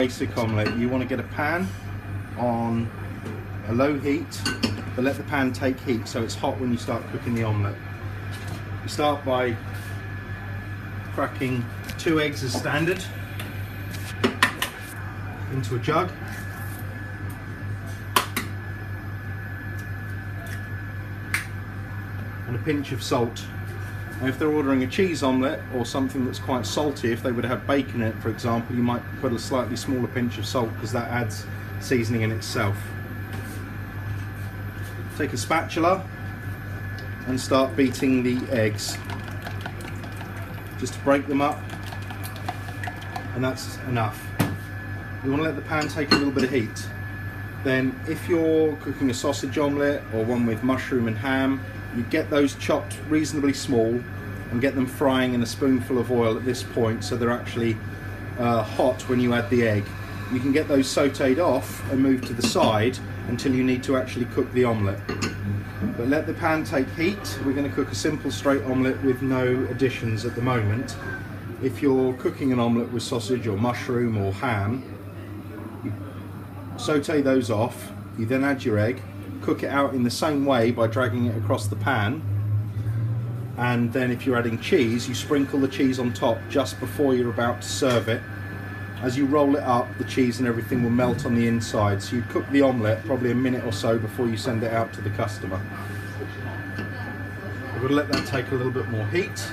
Basic omelette, you want to get a pan on a low heat, but let the pan take heat so it's hot when you start cooking the omelette. You start by cracking 2 eggs as standard into a jug. And a pinch of salt. Now if they're ordering a cheese omelette or something that's quite salty, if they would have bacon in it for example, you might put a slightly smaller pinch of salt because that adds seasoning in itself. Take a spatula and start beating the eggs just to break them up, and that's enough. You want to let the pan take a little bit of heat. Then if you're cooking a sausage omelette or one with mushroom and ham, you get those chopped reasonably small and get them frying in a spoonful of oil at this point so they're actually hot when you add the egg. You can get those sautéed off and move to the side until you need to actually cook the omelette. But let the pan take heat. We're going to cook a simple straight omelette with no additions at the moment. If you're cooking an omelette with sausage or mushroom or ham, you sauté those off, you then add your egg, cook it out in the same way by dragging it across the pan, and then if you're adding cheese, you sprinkle the cheese on top just before you're about to serve it. As you roll it up, the cheese and everything will melt on the inside, so you cook the omelette probably a minute or so before you send it out to the customer. We're going to let that take a little bit more heat.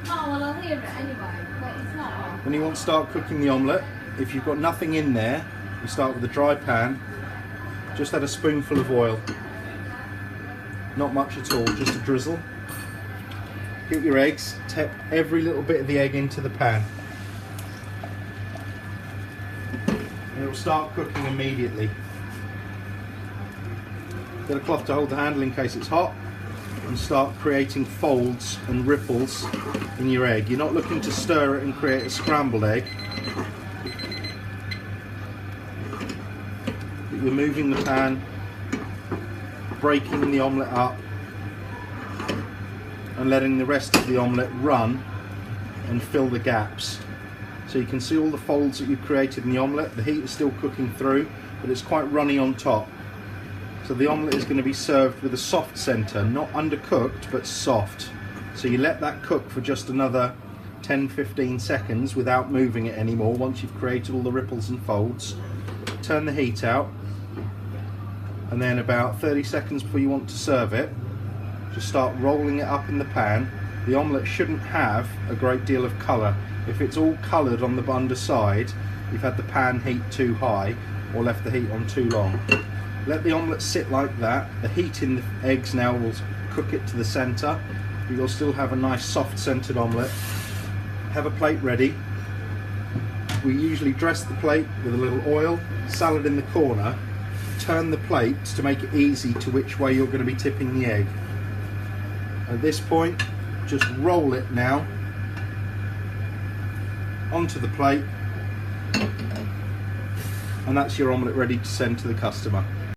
Oh, well, I'll leave it anyway, but it's not. When you want to start cooking the omelette, if you've got nothing in there, you start with a dry pan, just add a spoonful of oil. Not much at all, just a drizzle. Get your eggs, tap every little bit of the egg into the pan. And it will start cooking immediately. Get a cloth to hold the handle in case it's hot, and start creating folds and ripples in your egg. You're not looking to stir it and create a scrambled egg. But you're moving the pan, breaking the omelette up, and letting the rest of the omelette run and fill the gaps. So you can see all the folds that you've created in the omelette. The heat is still cooking through, but it's quite runny on top. So the omelette is going to be served with a soft centre, not undercooked, but soft. So you let that cook for just another 10-15 seconds without moving it anymore once you've created all the ripples and folds. Turn the heat out, and then about 30 seconds before you want to serve it, just start rolling it up in the pan. The omelette shouldn't have a great deal of colour. If it's all coloured on the underside, you've had the pan heat too high or left the heat on too long. Let the omelette sit like that. The heat in the eggs now will cook it to the centre. You'll still have a nice soft centred omelette. Have a plate ready. We usually dress the plate with a little oil, salad in the corner. Turn the plate to make it easy to which way you're going to be tipping the egg. At this point, just roll it now onto the plate, and that's your omelette ready to send to the customer.